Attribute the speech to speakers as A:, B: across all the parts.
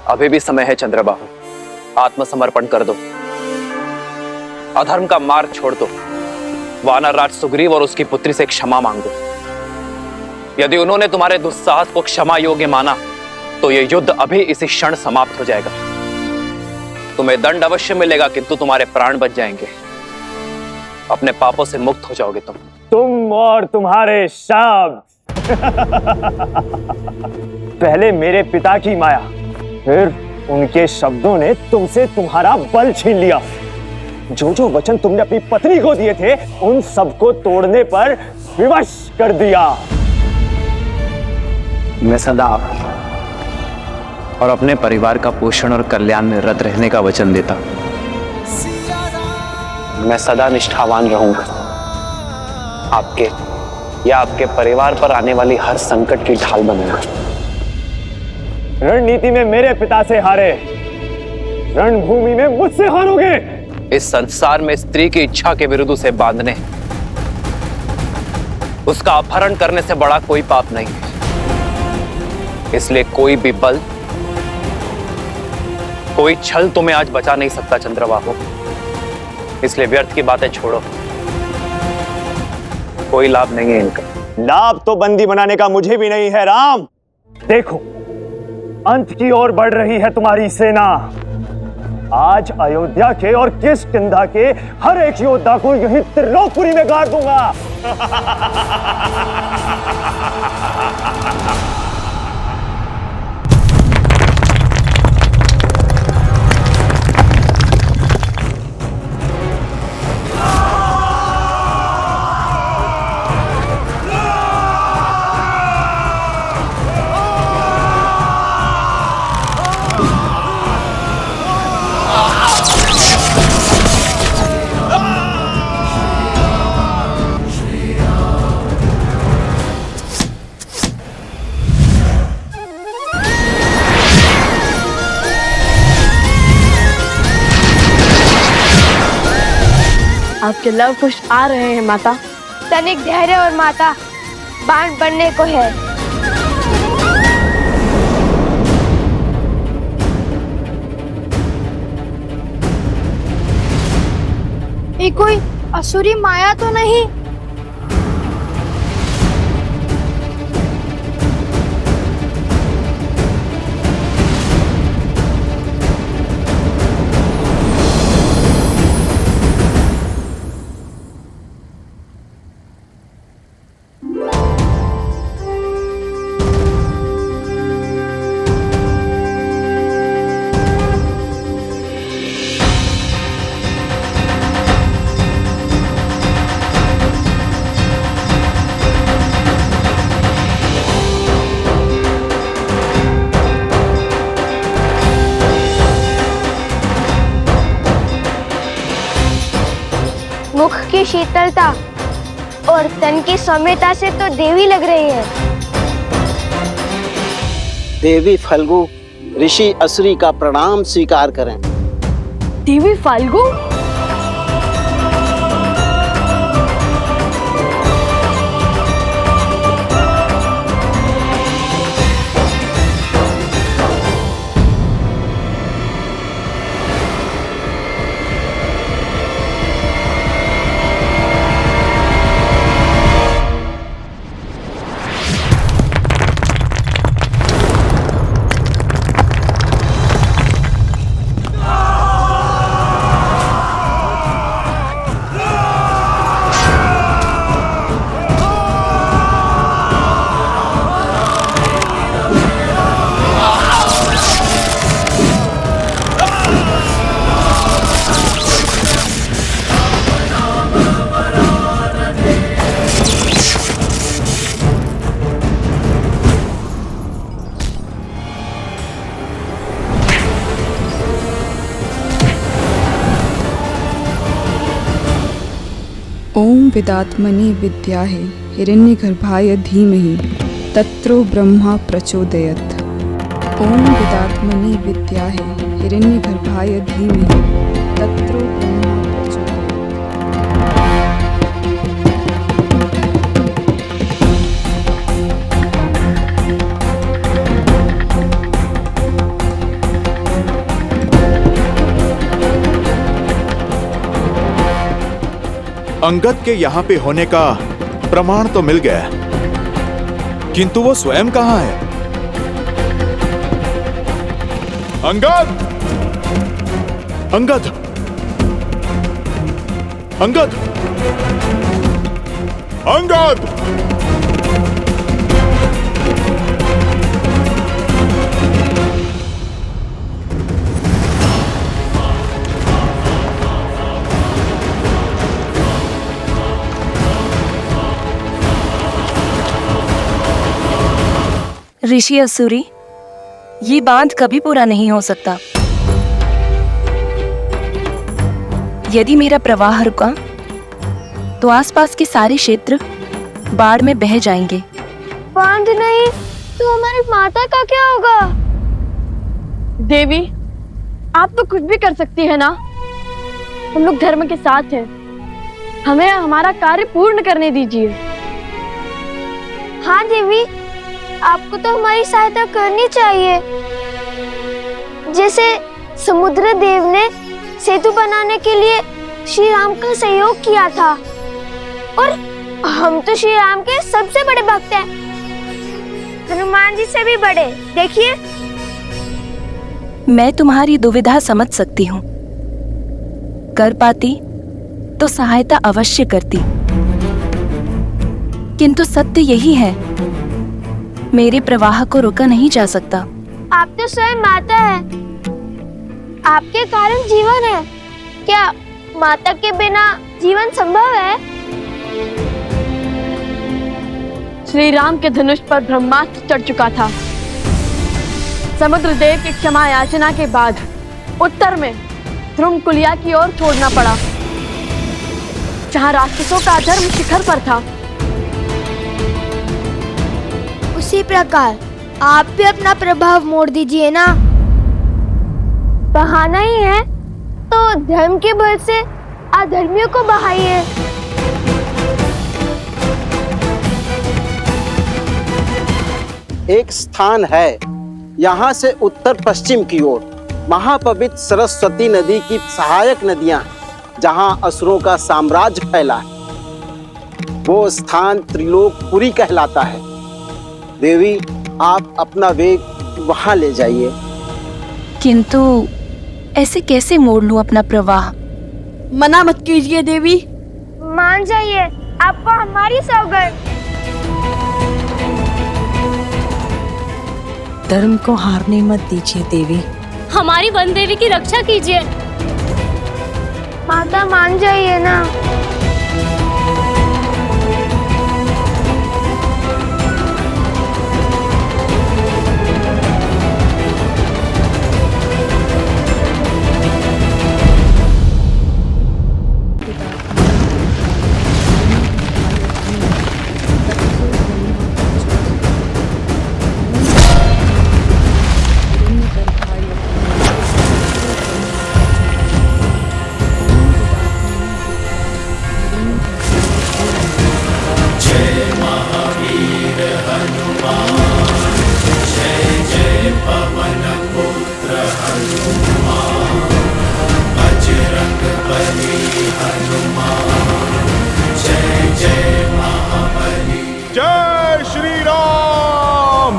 A: अभी भी समय है चंद्रबाहु, आत्मसमर्पण कर दो, अधर्म का मार्ग छोड़ दो, वानर राज सुग्रीव और उसकी पुत्री से क्षमा मांगो। यदि उन्होंने तुम्हारे दुस्साहस को क्षमा योग्य माना तो यह युद्ध अभी इसी क्षण समाप्त हो जाएगा। तुम्हें दंड अवश्य मिलेगा, किंतु तुम्हारे प्राण बच जाएंगे। अपने पापों से मुक्त हो जाओगे तुम
B: और तुम्हारे शब्द। पहले मेरे पिता की माया, फिर उनके शब्दों ने तुमसे तुम्हारा बल छीन लिया। जो जो वचन तुमने अपनी पत्नी को दिए थे, उन सबको तोड़ने पर विवश कर दिया।
A: मैं सदा और अपने परिवार का पोषण और कल्याण में रत रहने का वचन देता। मैं सदा निष्ठावान रहूंगा, आपके या आपके परिवार पर आने वाली हर संकट की ढाल बनूंगा।
B: रणनीति में मेरे पिता से हारे, रणभूमि में मुझसे हारोगे।
A: इस संसार में स्त्री की इच्छा के विरुद्ध उसे बांधने, उसका अपहरण करने से बड़ा कोई पाप नहीं है। इसलिए कोई भी बल, कोई छल तुम्हें आज बचा नहीं सकता चंद्रबाहु। इसलिए व्यर्थ की बातें छोड़ो, कोई लाभ नहीं है इनका।
B: लाभ तो बंदी बनाने का मुझे भी नहीं है राम। देखो, अंत की ओर बढ़ रही है तुम्हारी सेना। आज अयोध्या के और किष्किंधा के हर एक योद्धा को यहीं त्रिलोकपुरी में गाड़ दूंगा।
C: आपके लव पुष्प आ रहे हैं माता।
D: तनिक धैर्य और माता, बाण बनने को है। ये कोई असुरी माया तो नहीं? मुख की शीतलता और तन की सौम्यता से तो देवी लग रही है।
E: देवी फल्गु, ऋषि असुरी का प्रणाम स्वीकार करें।
C: देवी फाल्गु?
F: ओम विदात्मनि विद्याहे हिरण्यगर्भाय धीमहि तत्रो ब्रह्मा प्रचोदयत्। ओम विदात्मनि विद्याहे हिरण्यगर्भाय धीमहि तत्रो ब्रह्मा प्रचोदयत्।
G: अंगद के यहाँ पे होने का प्रमाण तो मिल गया, किंतु वो स्वयं कहाँ है? अंगद! अंगद! अंगद! अंगद!
H: ऋषि असुरी, ये बांध कभी पूरा नहीं हो सकता। यदि मेरा प्रवाह रुका तो आसपास के सारे क्षेत्र बाढ़ में बह जाएंगे।
D: बांध नहीं तो हमारी माता का क्या होगा?
C: देवी, आप तो कुछ भी कर सकती है ना। हम लोग धर्म के साथ हैं। हमें हमारा कार्य पूर्ण करने दीजिए।
D: हाँ देवी, आपको तो हमारी सहायता करनी चाहिए। जैसे समुद्र देव ने सेतु बनाने के लिए श्री राम का सहयोग किया था, और हम तो श्री राम के सबसे बड़े भक्त हैं, हनुमान जी से भी बड़े। देखिए,
H: मैं तुम्हारी दुविधा समझ सकती हूँ। कर पाती तो सहायता अवश्य करती, किंतु सत्य यही है, मेरे प्रवाह को रोका नहीं जा सकता।
D: आप तो स्वयं माता है, आपके कारण जीवन है। क्या माता के बिना जीवन संभव है?
C: श्री राम के धनुष पर ब्रह्मास्त्र चढ़ चुका था। समुद्र देव की क्षमा याचना के बाद उत्तर में ध्रुव कुलिया की ओर छोड़ना पड़ा, जहाँ राक्षसों का धर्म शिखर पर था।
D: उसी प्रकार आप भी अपना प्रभाव मोड़ दीजिए ना। बहाना ही है तो धर्म के बल से अधर्मियों को बहाइए।
E: एक स्थान है, यहाँ से उत्तर पश्चिम की ओर महापवित्र सरस्वती नदी की सहायक नदियां, जहाँ असुरों का साम्राज्य फैला है। वो स्थान त्रिलोकपुरी कहलाता है। देवी, आप अपना वेग वहां ले जाइए।
H: किंतु ऐसे कैसे मोड़ लूं अपना प्रवाह?
C: मना मत कीजिए देवी।
D: मान जाइए, आपको हमारी सौगंध।
I: धर्म को हारने मत दीजिए देवी।
J: हमारी वन देवी की रक्षा कीजिए।
D: माता मान जाइए ना।
G: जय श्री राम।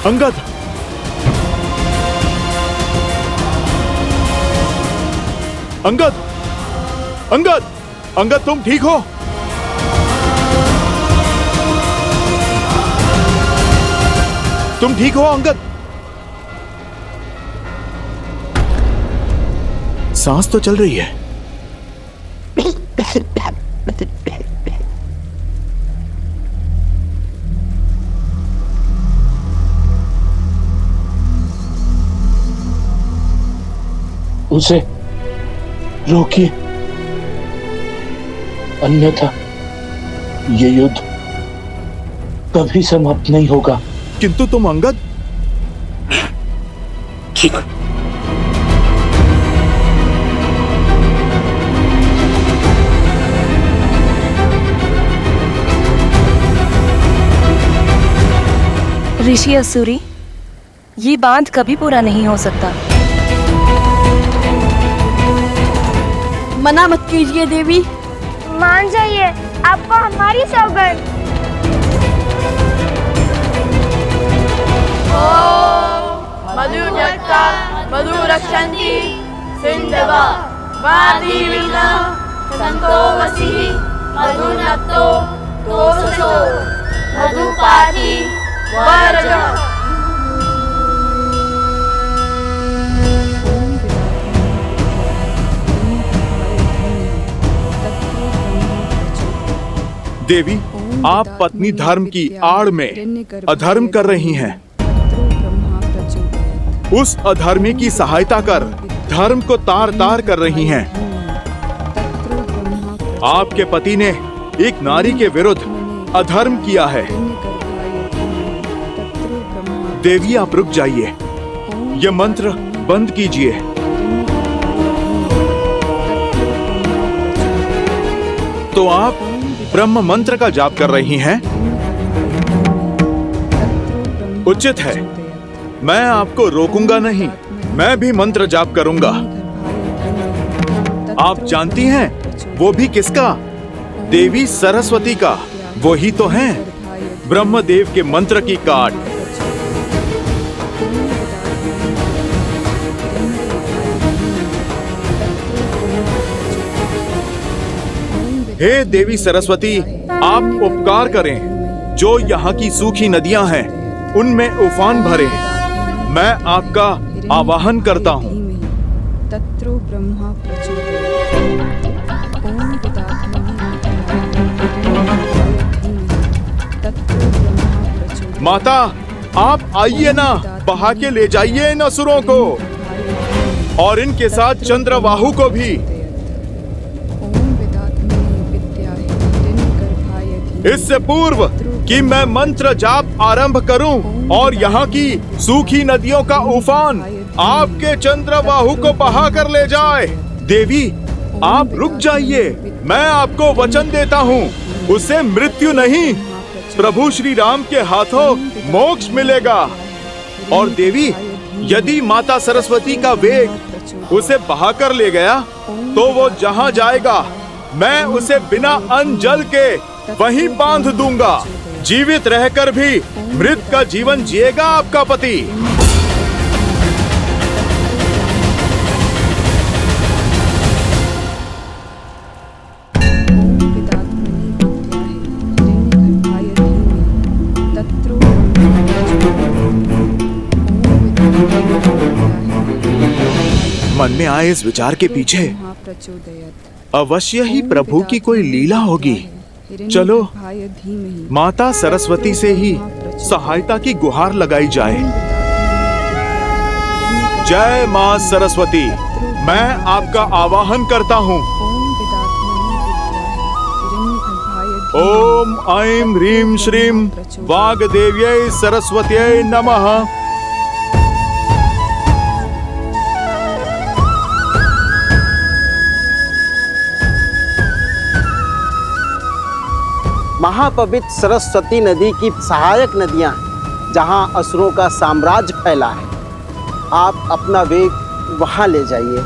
G: अंगद! अंगद! अंगद! अंगद, तुम ठीक हो? तुम ठीक हो अंगद? सांस तो चल रही है।
K: उसे रोकिए, अन्यथा ये युद्ध कभी समाप्त नहीं होगा।
G: किंतु तुम अंगद?
K: ठीक।
H: ऋषि असुरी, ये बांध कभी पूरा नहीं हो सकता।
C: मना मत कीजिए देवी।
D: मान जाइए, आपको हमारी सौगंध।
C: मधु जगता मधु रक्षन्ति सिंधवा वादी विघ्ना संतो वसी मधु नक्तो तोषो मधु पाति वरज।
G: देवी, आप पत्नी धर्म की आड़ में अधर्म कर रही हैं। उस अधर्मी की सहायता कर धर्म को तार तार कर रही हैं। आपके पति ने एक नारी के विरुद्ध अधर्म किया है। देवी, आप रुक जाइए, यह मंत्र बंद कीजिए। तो आप ब्रह्म मंत्र का जाप कर रही हैं? उचित है, मैं आपको रोकूंगा नहीं, मैं भी मंत्र जाप करूंगा। आप जानती हैं वो भी किसका? देवी सरस्वती का। वो ही तो हैं ब्रह्मदेव के मंत्र की काट। हे देवी सरस्वती, आप उपकार करें, जो यहाँ की सूखी नदियां हैं उनमें उफान भरे। मैं आपका आवाहन करता हूँ।
F: तत्रो ब्रह्मा प्रचोदयात्। ओम विदात्मनि
G: माता, आप आइए ना, बहा के ले जाइए इन असुरों को और इनके साथ चंद्रवाहु को भी। इससे पूर्व कि मैं मंत्र जाप आरंभ करूं और यहाँ की सूखी नदियों का उफान आपके चंद्रवाहु को बहा कर ले जाए। देवी, आप रुक जाइए, मैं आपको वचन देता हूँ, उसे मृत्यु नहीं, प्रभु श्री राम के हाथों मोक्ष मिलेगा। और देवी, यदि माता सरस्वती का वेग उसे बहा कर ले गया तो वो जहाँ जाएगा मैं उसे बिना अन्न जल के वहीं बांध दूंगा। जीवित रहकर भी मृत का जीवन जिएगा आपका पति। मन में आए इस विचार के पीछे अवश्य ही प्रभु की कोई लीला होगी। चलो माता सरस्वती से ही सहायता की गुहार लगाई जाए। जय मां सरस्वती, मैं आपका आवाहन करता हूँ। ओम ऐं ह्रीं श्रीं वाग्देव्यै सरस्वत्यै नमः।
E: महापवित्र सरस्वती नदी की सहायक नदियां, जहां असुरों का साम्राज्य फैला है, आप अपना वेग वहां ले जाइए।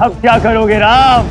B: अब क्या करोगे राम?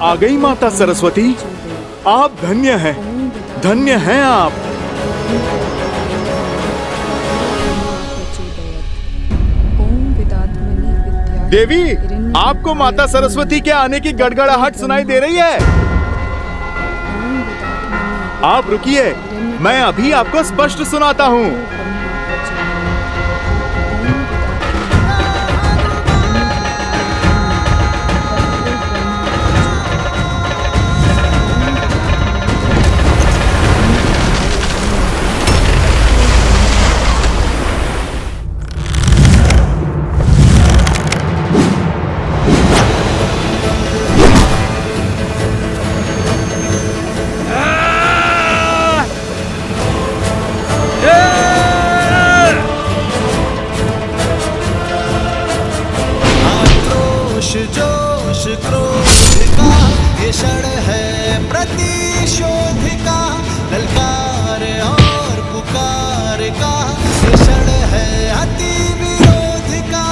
G: आ गई माता सरस्वती। आप धन्य हैं, धन्य हैं आप। देवी, आपको माता सरस्वती के आने की गड़गड़ाहट सुनाई दे रही है? आप रुकिए, मैं अभी आपको स्पष्ट सुनाता हूँ।
L: जोश क्रोध का ये क्षण है प्रतिशोध का, ललकार और पुकार का ये क्षण है अति विरोध का।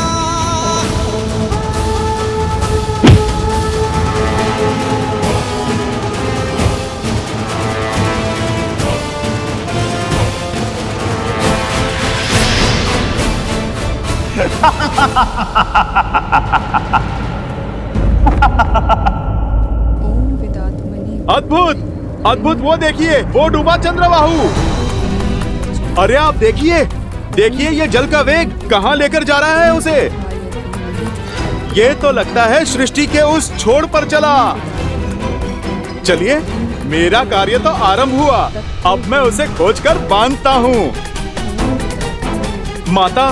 G: अद्भुत, अद्भुत, वो देखिए, वो डूबा चंद्रबाहु। अरे आप देखिए, देखिए ये जल का वेग कहाँ लेकर जा रहा है उसे। ये तो लगता है सृष्टि के उस छोर पर चला। चलिए, मेरा कार्य तो आरंभ हुआ, अब मैं उसे खोजकर बांधता हूँ। माता,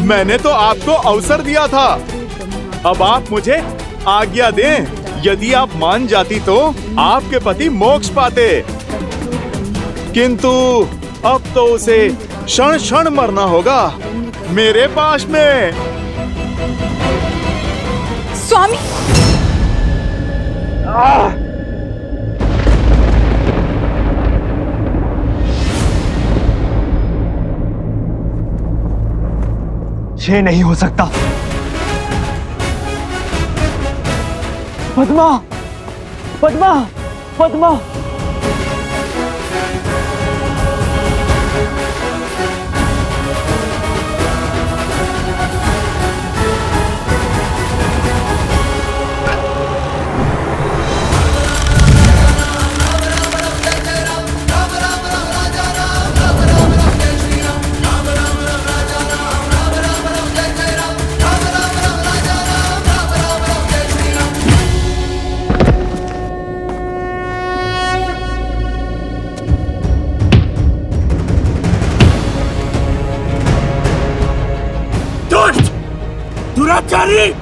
G: मैंने तो आपको अवसर दिया था, अब आप मुझे आज्ञा दें। यदि आप मान जाती तो आपके पति मोक्ष पाते, किंतु अब तो उसे क्षण क्षण मरना होगा मेरे पास में।
F: स्वामी,
B: ये नहीं हो सकता। पद्मा, पद्मा, पद्मा।
K: दुराचारी!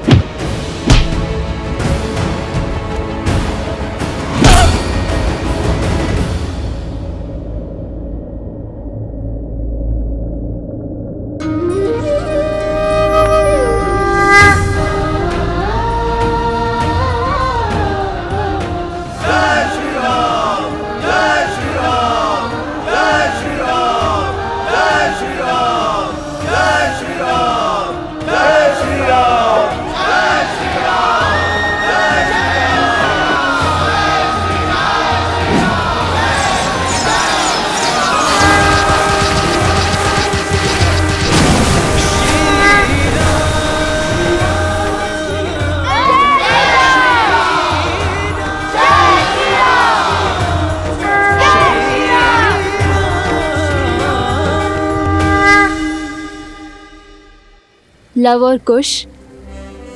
H: लव और कुश,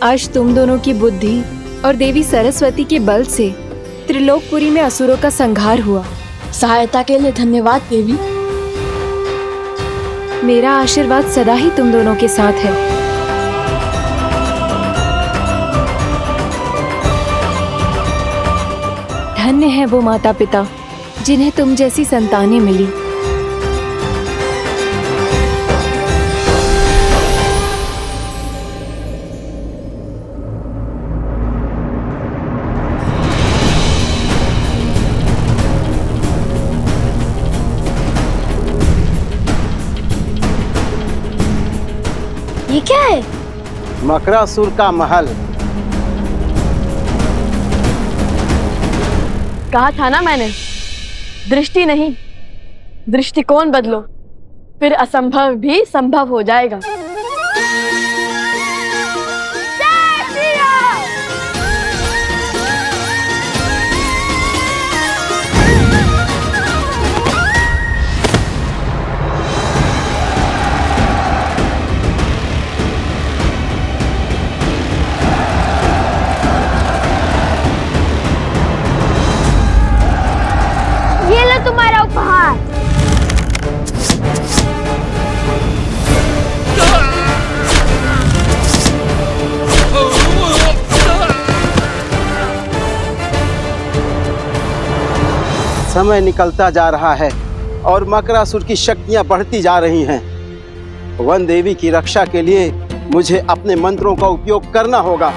H: आज तुम दोनों की बुद्धि और देवी सरस्वती के बल से त्रिलोकपुरी में असुरों का संहार हुआ।
C: सहायता के लिए धन्यवाद देवी।
H: मेरा आशीर्वाद सदा ही तुम दोनों के साथ है। धन्य है वो माता पिता जिन्हें तुम जैसी संतानें मिली।
D: ये क्या है?
E: मकरासुर का महल।
C: कहा था ना मैंने, दृष्टि नहीं दृष्टिकोण बदलो, फिर असंभव भी संभव हो जाएगा।
D: ये लो तुम्हारा उपहार।
E: समय निकलता जा रहा है और मकरासुर की शक्तियां बढ़ती जा रही हैं। वन देवी की रक्षा के लिए मुझे अपने मंत्रों का उपयोग करना होगा।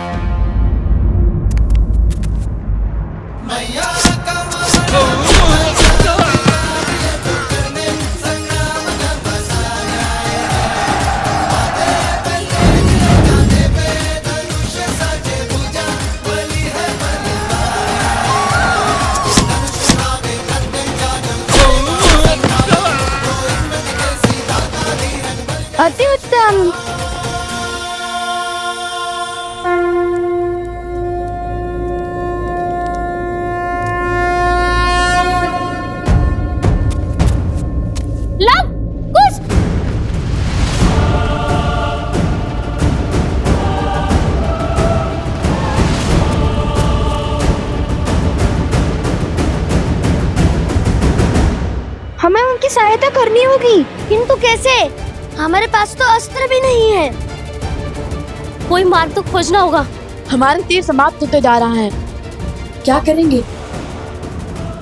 D: अति उत्तम।
J: लव कुछ
D: हमें उनकी सहायता करनी होगी, किंतु कैसे? हमारे पास तो अस्त्र भी नहीं है।
J: कोई मार्ग तो खोजना होगा।
C: हमारे तीर समाप्त होते जा रहा है, क्या करेंगे?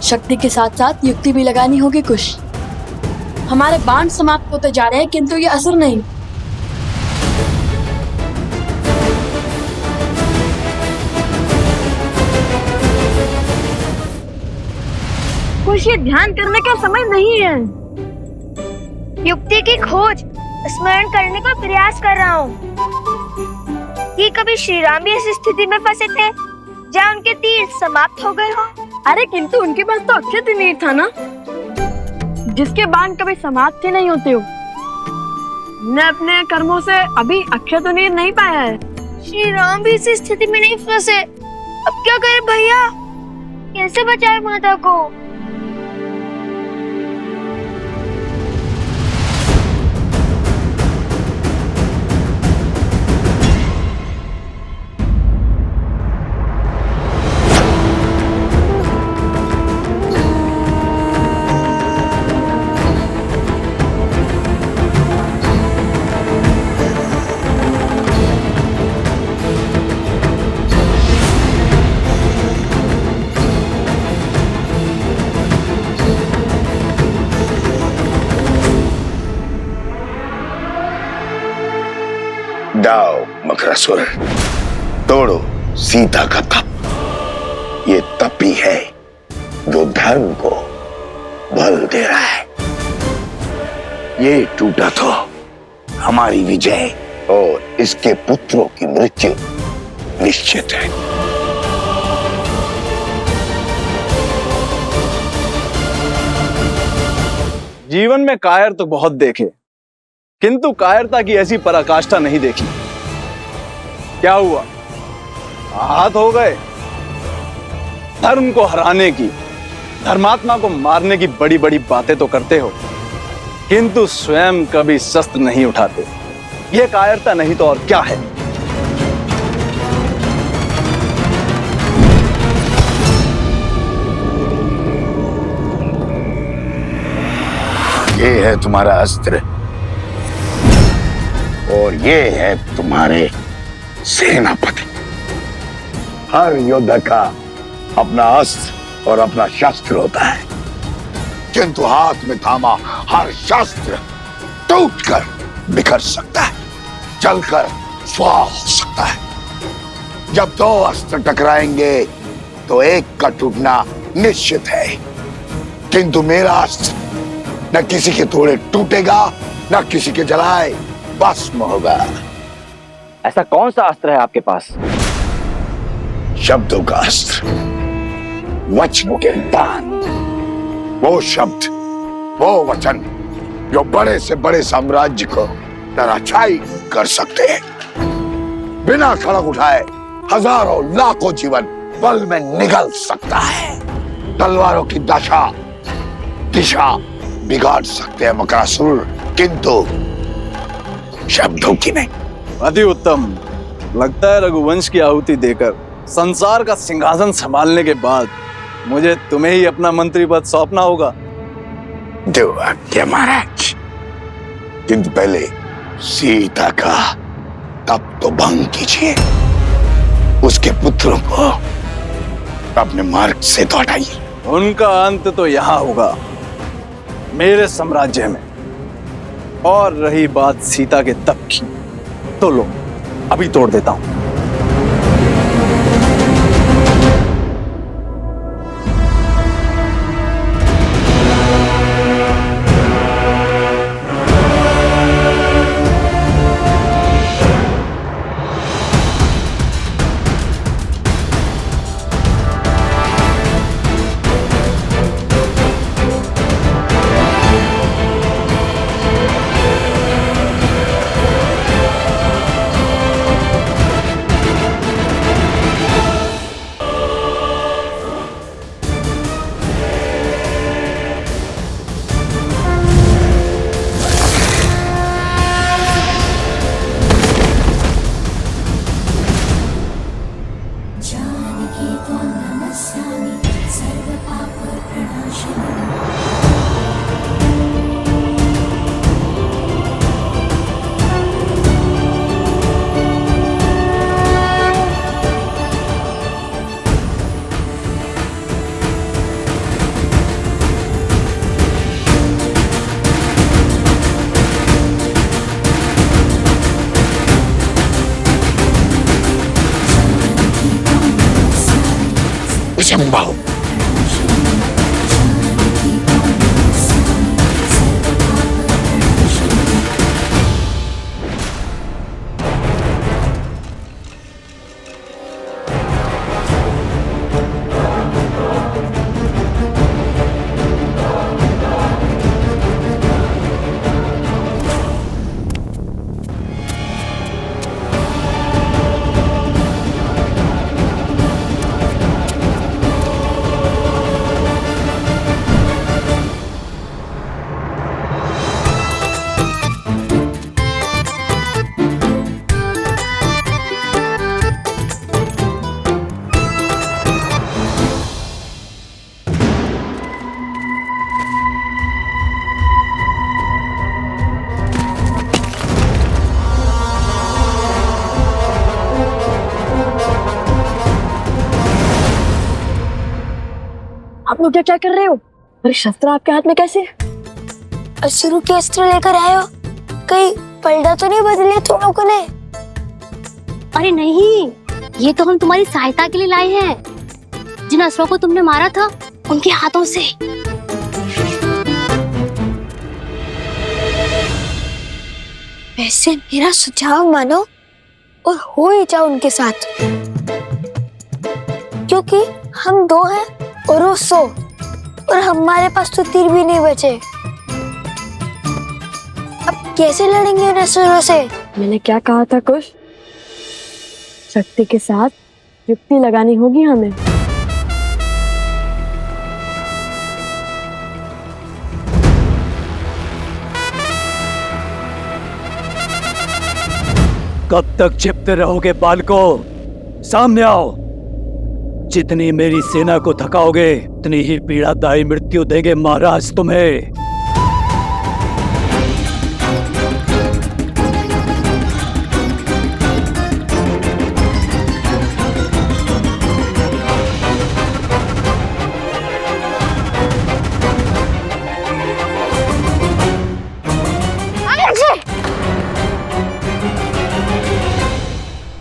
C: शक्ति के साथ साथ युक्ति भी लगानी होगी कुछ। हमारे बाण समाप्त होते जा रहे हैं, किंतु ये असर नहीं। कुछ ये ध्यान करने का समय नहीं है।
D: युक्ति की खोज स्मरण करने का प्रयास कर रहा हूँ कि कभी श्री राम भी इस स्थिति में फंसे थे जहाँ उनके तीर समाप्त हो गए हो।
C: अरे किंतु उनके पास तो अक्षय तीर था ना, जिसके बाण कभी समाप्त ही नहीं होते हो। ने अपने कर्मों से अभी अक्षय तीर नहीं पाया है।
D: श्री राम भी इस स्थिति में नहीं फंसे, अब क्या करें भैया? कैसे बचाए माता को?
M: जाओ मकरासुर, तोड़ो सीता का तप। ये तप ही है जो धर्म को बल दे रहा है। ये टूटा तो हमारी विजय और इसके पुत्रों की मृत्यु निश्चित है।
B: जीवन में कायर तो बहुत देखे, किंतु कायरता की ऐसी पराकाष्ठा नहीं देखी। क्या हुआ? आहत हो गए? धर्म को हराने की, धर्मात्मा को मारने की बड़ी बड़ी बातें तो करते हो, किंतु स्वयं कभी शस्त्र नहीं उठाते। यह कायरता नहीं तो और क्या है?
M: ये है तुम्हारा अस्त्र और ये है तुम्हारे सेनापति। हर योद्धा का अपना अस्त्र और अपना शस्त्र होता है, किंतु हाथ में थामा हर शस्त्र टूटकर बिखर सकता है, जलकर स्वाह हो सकता है। जब दो अस्त्र टकराएंगे तो एक का टूटना निश्चित है, किंतु मेरा अस्त्र न किसी के थोड़े टूटेगा न किसी के जलाए भस्म होगा।
B: ऐसा कौन सा अस्त्र है आपके पास?
M: शब्दों का अस्त्र। वचनों के दान, वो शब्द, वो वचन जो बड़े से बड़े साम्राज्य को धराशायी कर सकते हैं। बिना खड़क उठाए हजारों लाखों जीवन पल में निगल सकता है। तलवारों की दिशा बिगाड़ सकते हैं मकरासुर, किंतु शब्दों की नहीं।
N: अति उत्तम। लगता है रघुवंश की आहुति देकर संसार का सिंहासन संभालने के बाद मुझे तुम्हें ही अपना मंत्री पद सौंपना होगा।
M: दो आज्ञा महाराज, किंतु पहले सीता का तप तो भंग कीजिए, उसके पुत्रों को अपने मार्ग से तो हटाइए।
N: उनका अंत तो यहाँ होगा, मेरे साम्राज्य में। और रही बात सीता के तप की, तो लो अभी तोड़ देता हूं।
M: संभव
C: आप लोग क्या कर रहे हो? अरे शस्त्र आपके हाथ में कैसे?
D: असुरों के अस्त्र लेकर आए हो? कहीं पलड़ा तो नहीं बदले तुम लोगों ने?
J: अरे नहीं, ये तो हम तुम्हारी सहायता के लिए लाए हैं। जिन असुरों को तुमने मारा था उनके हाथों से।
D: वैसे मेरा सुझाव मानो और हो ही जाओ उनके साथ, क्योंकि हम 2 हैं और वो 100, और हमारे पास तो तीर भी नहीं बचे। अब कैसे लड़ेंगे उन असुरों से?
C: मैंने क्या कहा था कुछ? शक्ति के साथ युक्ति लगानी होगी हमें।
B: कब तक छिपते रहोगे बालकों? सामने आओ। जितनी मेरी सेना को थकाओगे उतनी ही पीड़ादायी मृत्यु देंगे महाराज तुम्हें।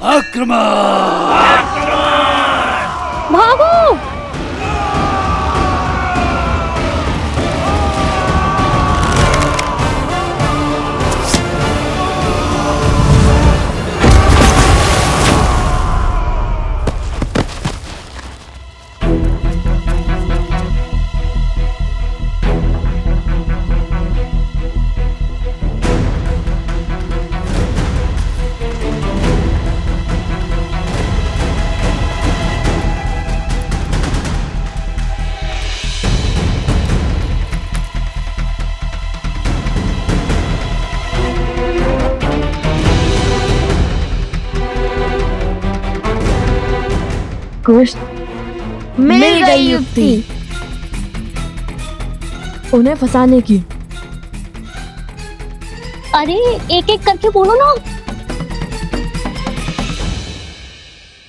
B: आक्रमण!
J: भागो!
C: कुछ
D: मिल गई युक्ति।
C: उन्हें फंसाने की।
J: अरे एक एक करके बोलो ना।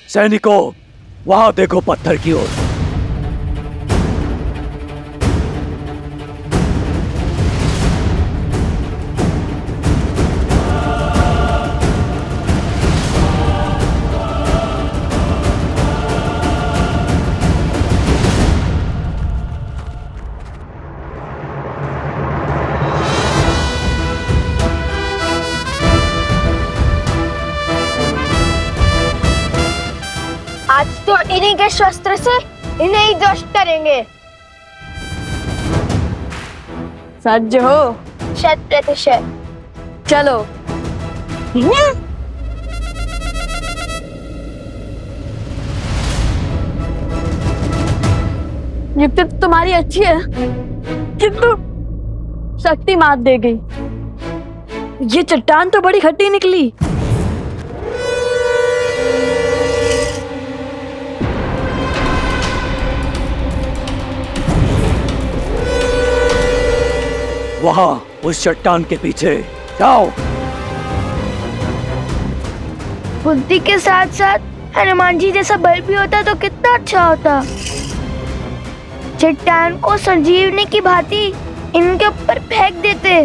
N: सैनिकों, वहां देखो पत्थर की ओर।
D: आज तो इन्हीं के शस्त्र से इन्हें ही ध्वस्त करेंगे।
C: सज्ज हो?
D: 100%।
C: चलो। युक्ति तो तुम्हारी अच्छी है, किंतु शक्ति मात दे गई। ये चट्टान तो बड़ी खट्टी निकली।
N: वहां उस चट्टान के पीछे जाओ।
D: बुद्धि के साथ साथ हनुमान जी जैसा बल भी होता तो कितना अच्छा होता। चट्टान को संजीवनी की भांति इनके ऊपर फेंक देते।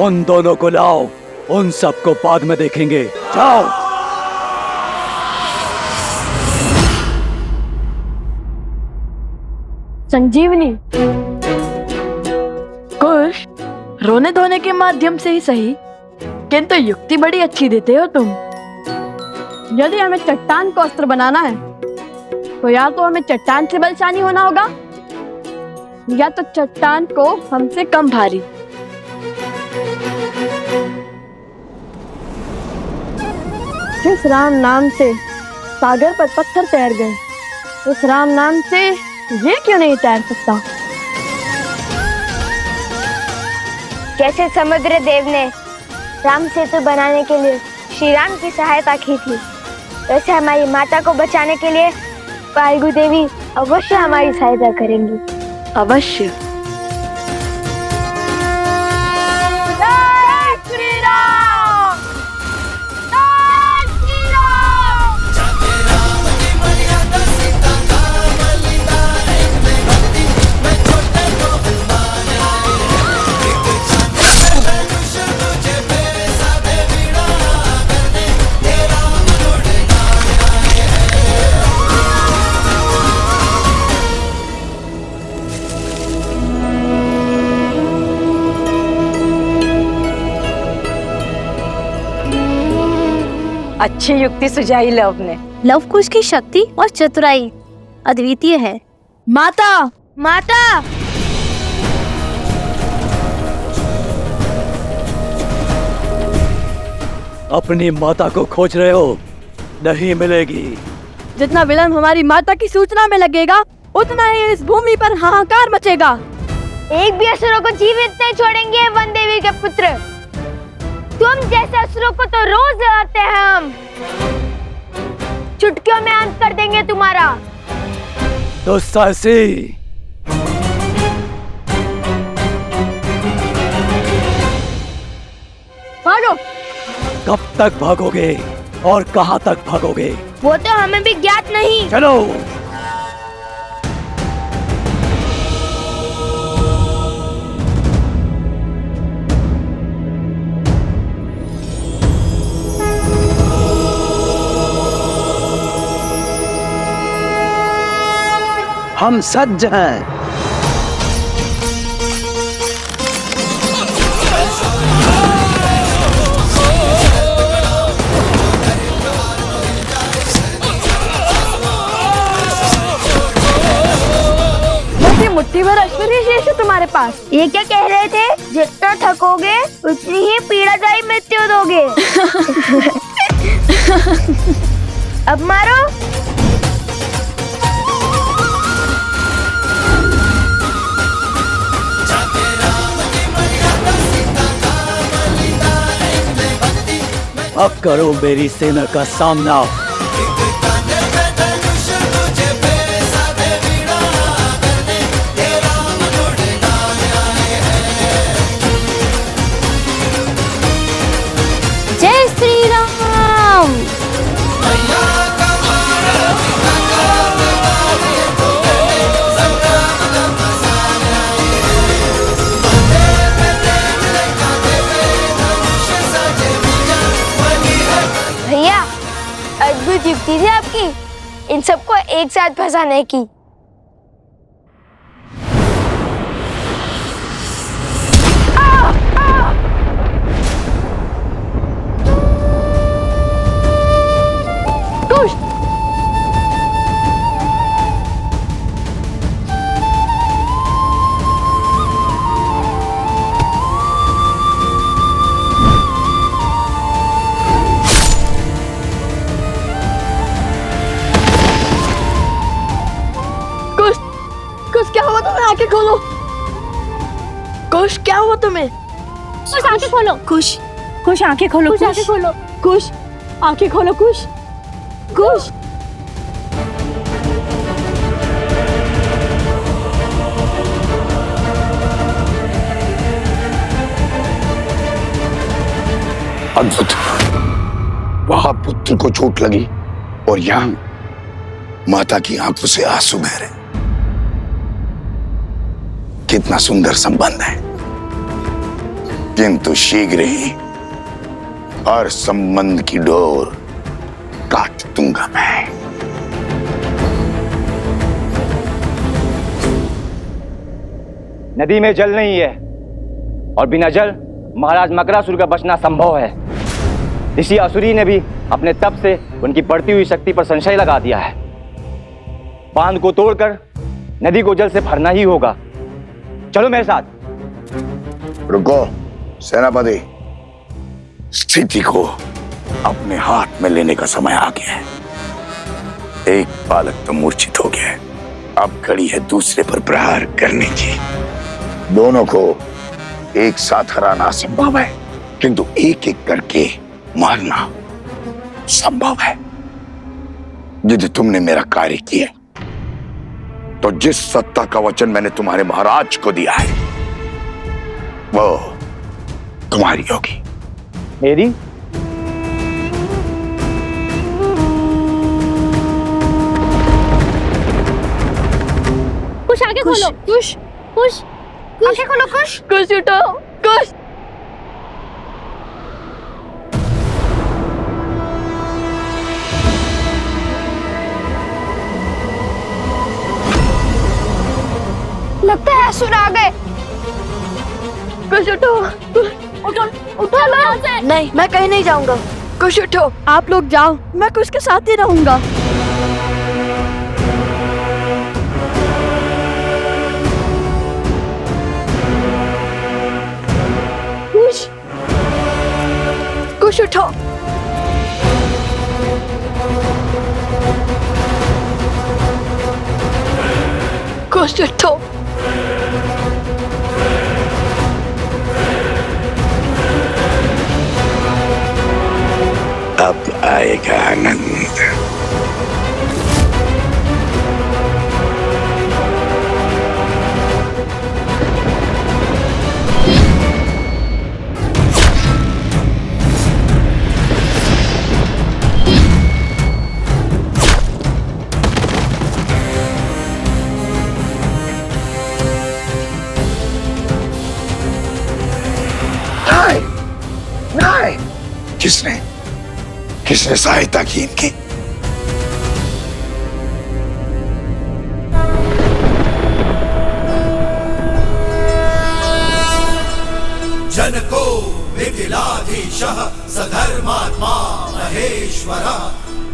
N: उन दोनों को लाओ, उन सबको बाद में देखेंगे। जाओ।
C: संजीवनी कुश, रोने धोने के माध्यम से ही सही, किंतु युक्ति बड़ी अच्छी देते हो तुम। यदि हमें चट्टान को अस्त्र बनाना है तो या तो हमें चट्टान से बलशाली होना होगा या तो चट्टान को हमसे कम भारी। जिस राम नाम से सागर पर पत्थर तैर गए, उस राम नाम से ये क्यों नहीं तैर सकता?
D: जैसे समुद्र देव ने राम सेतु बनाने के लिए श्री राम की सहायता की थी, वैसे हमारी माता को बचाने के लिए वायु देवी अवश्य हमारी सहायता करेंगी।
C: अवश्य।
I: अच्छी युक्ति सुझाई लव ने।
J: लव कुश की शक्ति और चतुराई अद्वितीय है।
C: माता,
D: माता,
N: अपनी माता को खोज रहे हो? नहीं मिलेगी।
C: जितना विलंब हमारी माता की सूचना में लगेगा, उतना ही इस भूमि पर हाहाकार मचेगा।
D: एक भी असुरों को जीवित नहीं छोड़ेंगे वन देवी के पुत्र। तुम जैसे असुरों को तो रोज लड़ते हैं हम। चुटकियों में अंत कर देंगे तुम्हारा।
N: तो साहसी,
C: भागो।
N: कब तक भागोगे और कहां तक भागोगे?
D: वो तो हमें भी ज्ञात नहीं।
N: चलो।
E: हम सज्ज हैं।
C: जिंदगी भर ऐश्वर्य शेष है तुम्हारे पास।
D: ये क्या कह रहे थे? जितना थकोगे उतनी ही पीड़ादायी मृत्यु दोगे। अब मारो।
K: अब करो मेरी सेना का सामना।
J: जय श्री राम।
D: भैया अद्भुत युक्ति थी आपकी इन सबको एक साथ फंसाने की।
C: कुश, कुश क्या हुआ तुम्हें? आंखें खोलो। कुश क्या हुआ तुम्हें?
J: कुश आंखें खोलो।
C: कुश, कुश आंखें खोलो।
J: कुश आंखें खोलो।
C: कुश आंखें खोलो। कुश, कुश।
M: अद्भुत। वहां पुत्र को चोट लगी और यहाँ माता की आंखों से आंसू बह रहे। कितना सुंदर संबंध है, किंतु शीघ्र ही हर संबंध की डोर काट दूंगा मैं।
B: नदी में जल नहीं है और बिना जल महाराज मकरासुर का बचना संभव है। ऋषि असुरी ने भी अपने तप से उनकी बढ़ती हुई शक्ति पर संशय लगा दिया है। बांध को तोड़कर नदी को जल से भरना ही होगा। चलो मेरे साथ।
M: रुको सेनापति, स्थिति को अपने हाथ में लेने का समय आ गया है। एक बालक तो मूर्छित हो गया है, अब घड़ी है दूसरे पर प्रहार करने की। दोनों को एक साथ हराना असंभव है, किंतु एक एक करके मारना संभव है। यदि तुमने मेरा कार्य किया तो जिस सत्ता का वचन मैंने तुम्हारे महाराज को दिया है वो तुम्हारी होगी।
B: मेरी?
J: कुश आंखें खोलो।
C: कुश,
J: कुश आंखें खोलो। कुश,
C: कुश उठो। कुश,
D: लगता है असुर आ गए।
C: कुश उठो।
J: उठो, उठो लो यहाँ से।
C: नहीं, मैं कहीं नहीं जाऊंगा। कुश उठो। आप लोग जाओ, मैं कुश के साथ ही रहूंगा। कुश, कुश उठो। कुश उठो।
M: अब आएगा आनंद। नहीं, किसने सहायता की इनकी?
L: जनको मिथिलाधीशः सधर्मात्मा महेश्वरः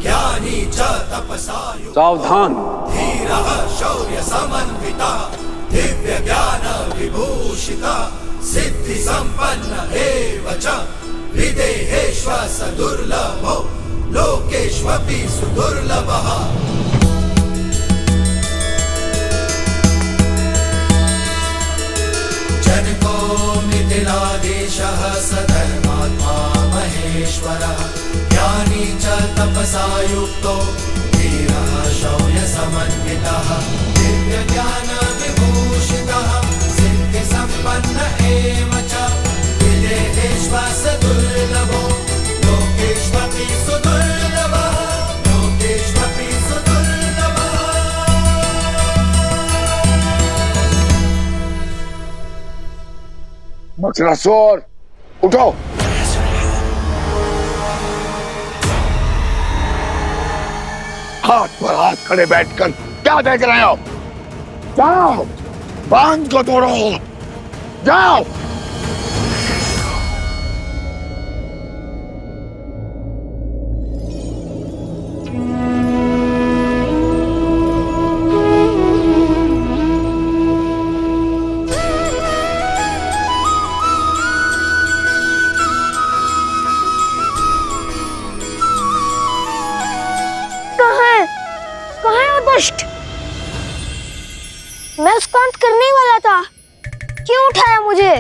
L: ज्ञानी च तपसा
N: सावधान।
L: धीरः शौर्य समन्वितः दिव्य ज्ञान विभूषिता सिद्धि संपन्न एव च विदेहेश्वर सदुर्लभो लोकेष्वपि सुदुर्लभः जनको मिथिलाधीशः सधर्मात्मा महेश्वरः ज्ञानी च तपसा युक्तो धीरः शौर्यसमन्वितः दिव्य ज्ञान विभूषितः सिद्धि संपन्न एव च विदेहेश्वर सदुर्लभो लोकेष्वपि सुदुर्लभः लोकेष्वपि सुदुर्लभः।
M: मकरासुर उठो। हाथ पर हाथ खड़े बैठकर क्या देख रहे हो? जाओ, बांध को तोड़ो, जाओ।
D: मैं उसको अंत करने ही वाला था, क्यों उठाया मुझे?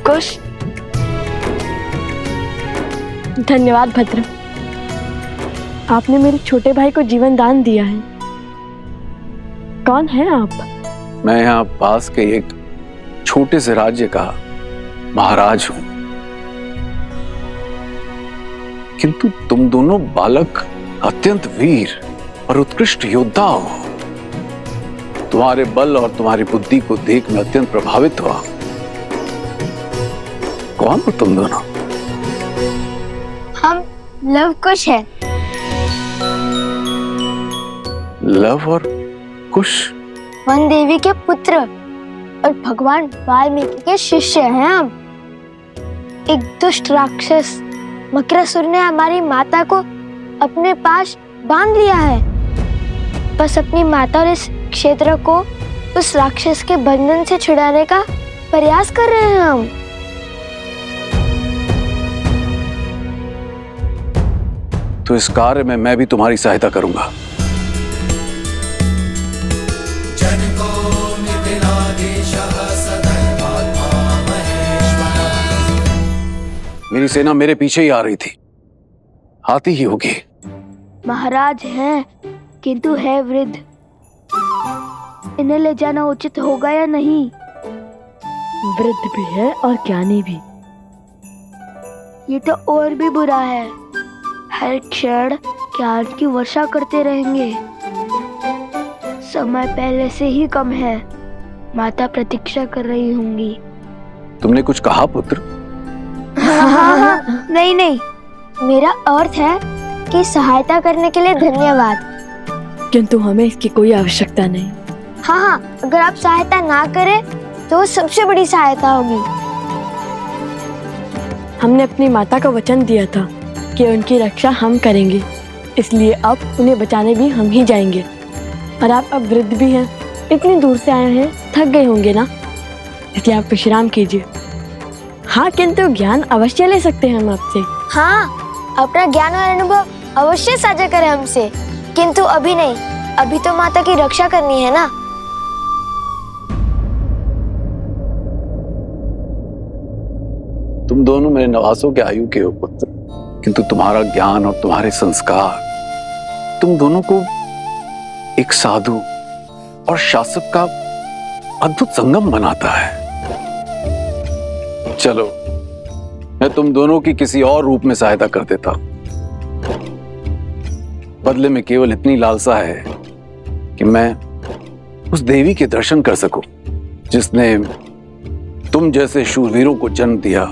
C: कुश, धन्यवाद भद्र, आपने मेरे छोटे भाई को जीवन दान दिया है। कौन है आप?
N: मैं यहाँ पास के एक छोटे से राज्य का महाराज हूं, किंतु तुम दोनों बालक अत्यंत वीर और उत्कृष्ट योद्धा हो। तुम्हारे बल और तुम्हारी बुद्धि को देख मैं अत्यंत प्रभावित हुआ। कौन हो तुम दोनों?
D: हम लव कुश हैं।
N: लव और कुश?
D: वन देवी के पुत्र और भगवान वाल्मीकि के शिष्य हैं हम। एक दुष्ट राक्षस मकरासुर ने हमारी माता को अपने पास बांध लिया है। बस अपनी माता और इस क्षेत्र को उस राक्षस के बंधन से छुड़ाने का प्रयास कर रहे हैं हम।
N: तो इस कार्य में मैं भी तुम्हारी सहायता करूंगा। मेरी सेना मेरे पीछे ही आ रही थी, आती ही होगी।
D: महाराज हैं, किंतु है वृद्ध। इन्हें ले जाना उचित होगा या नहीं?
C: वृद्ध भी है और ज्ञानी भी।
D: ये तो और भी बुरा है। हर क्षण ज्ञान की वर्षा करते रहेंगे। समय पहले से ही कम है। माता प्रतीक्षा कर रही होंगी।
N: तुमने कुछ कहा पुत्र?
D: नहीं नहीं, मेरा अर्थ है कि सहायता करने के लिए धन्यवाद,
C: किंतु हमें इसकी कोई आवश्यकता नहीं।
D: हाँ, अगर आप सहायता ना करें तो सबसे बड़ी सहायता होगी।
C: हमने अपनी माता को वचन दिया था कि उनकी रक्षा हम करेंगे, इसलिए अब उन्हें बचाने भी हम ही जाएंगे। और आप अब वृद्ध भी हैं, इतनी दूर से आए हैं, थक गए होंगे ना, इसलिए आप विश्राम कीजिए। हाँ, किंतु ज्ञान अवश्य ले सकते हैं हम आपसे।
D: हाँ, अपना ज्ञान और अनुभव अवश्य साझा करें हमसे, किंतु अभी नहीं। अभी तो माता की रक्षा करनी है ना।
N: तुम दोनों मेरे नवासों के आयु के हो पुत्र, किंतु तुम्हारा ज्ञान और तुम्हारे संस्कार तुम दोनों को एक साधु और शासक का अद्भुत संगम बनाता है। चलो, मैं तुम दोनों की किसी और रूप में सहायता कर देता हूं। बदले में केवल इतनी लालसा है कि मैं उस देवी के दर्शन कर सकूं जिसने तुम जैसे शूरवीरों को जन्म दिया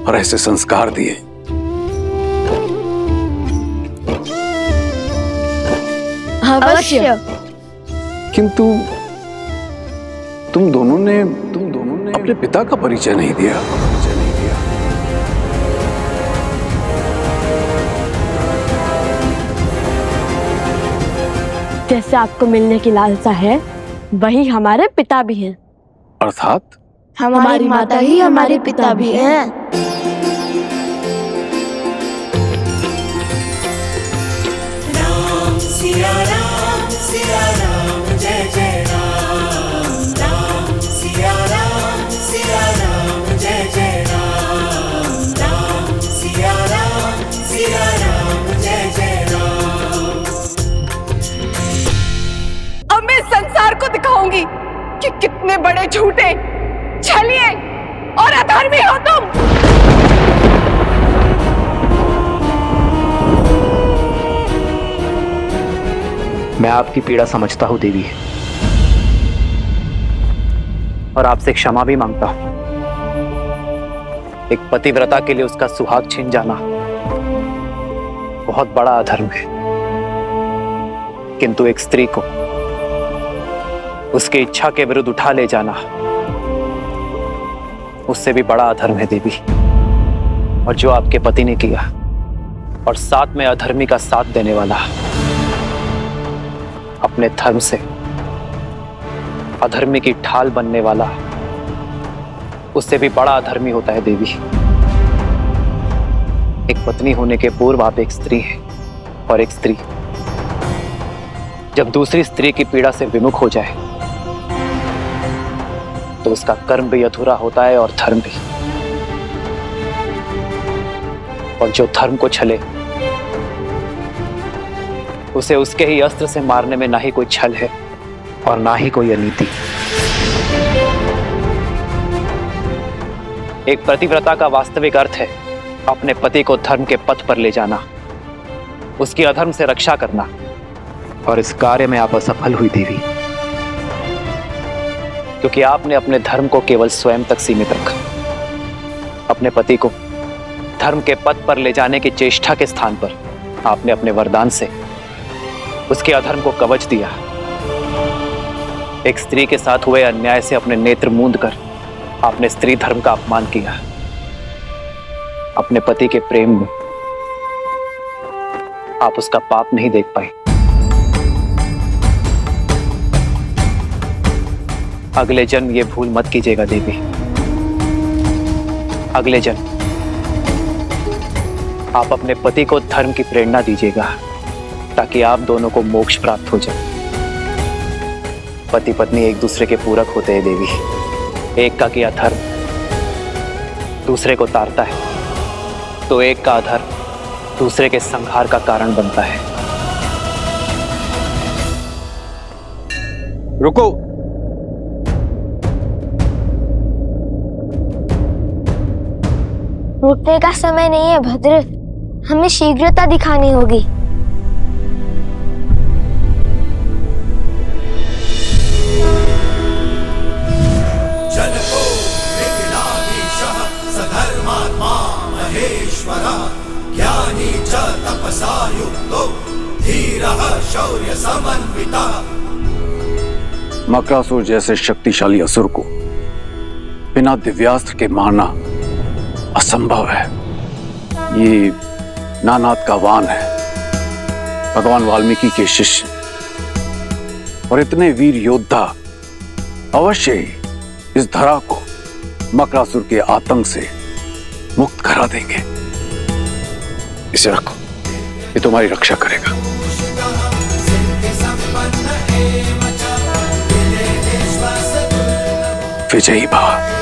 N: और ऐसे संस्कार दिए।
C: अवश्य।
N: किंतु तुम दोनों ने अपने पिता का परिचय नहीं दिया।
C: जैसे आपको मिलने की लालसा है, वही हमारे पिता भी हैं।
N: अर्थात
C: हमारी माता ही हमारे पिता भी हैं।
L: राम सिया राम जय जय राम। राम सिया राम जय जय राम। राम सिया राम जय जय राम।
H: अब मैं संसार को दिखाऊंगी कि कितने बड़े झूठे, छलिए और अधर्मी हो तुम।
A: मैं आपकी पीड़ा समझता हूं देवी, और आपसे क्षमा भी मांगता हूं। एक पतिव्रता के लिए उसका सुहाग छीन जाना बहुत बड़ा अधर्म है, किंतु एक स्त्री को उसकी इच्छा के विरुद्ध उठा ले जाना उससे भी बड़ा अधर्म है देवी। और जो आपके पति ने किया, और साथ में अधर्मी का साथ देने वाला, अपने धर्म से अधर्मी की ढाल बनने वाला, उससे भी बड़ा अधर्मी होता है देवी। एक पत्नी होने के पूर्व आप एक स्त्री हैं, और एक स्त्री जब दूसरी स्त्री की पीड़ा से विमुख हो जाए तो उसका कर्म भी अधूरा होता है और धर्म भी। और जो धर्म को छले उसे उसके ही अस्त्र से मारने में ना ही कोई छल है और ना ही कोई अनीति। एक पतिव्रता का वास्तविक अर्थ है अपने पति को धर्म के पथ पर ले जाना, उसकी अधर्म से रक्षा करना, और इस कार्य में आप असफल हुई देवी, क्योंकि आपने अपने धर्म को केवल स्वयं तक सीमित रखा। अपने पति को धर्म के पथ पर ले जाने की चेष्टा के स्थान पर आपने अपने वरदान से उसके अधर्म को कवच दिया। एक स्त्री के साथ हुए अन्याय से अपने नेत्र मूंद कर आपने स्त्री धर्म का अपमान किया। अपने पति के प्रेम में आप उसका पाप नहीं देख पाए। अगले जन्म ये भूल मत कीजिएगा देवी। अगले जन्म आप अपने पति को धर्म की प्रेरणा दीजिएगा, ताकि आप दोनों को मोक्ष प्राप्त हो जाए। पति पत्नी एक दूसरे के पूरक होते हैं देवी। एक का किया धर्म दूसरे को तारता है, तो एक का अधर्म दूसरे के संहार का कारण बनता है।
N: रुको।
D: रुकने का समय नहीं है भद्र, हमें शीघ्रता दिखानी होगी।
L: जनको मिथिलाधीशः सधर्मात्मा महेश्वरः ज्ञानी च तपसा युक्तो धीरः शौर्य समन्वितः।
N: मकरासुर जैसे शक्तिशाली असुर को बिना दिव्यास्त्र के मारना असंभव है। ये नानाद का वान है, भगवान वाल्मीकि के शिष्य, और इतने वीर योद्धा अवश्य ही इस धरा को मकरासुर के आतंक से मुक्त करा देंगे। इसे रखो, ये तुम्हारी रक्षा करेगा। विजयी भव।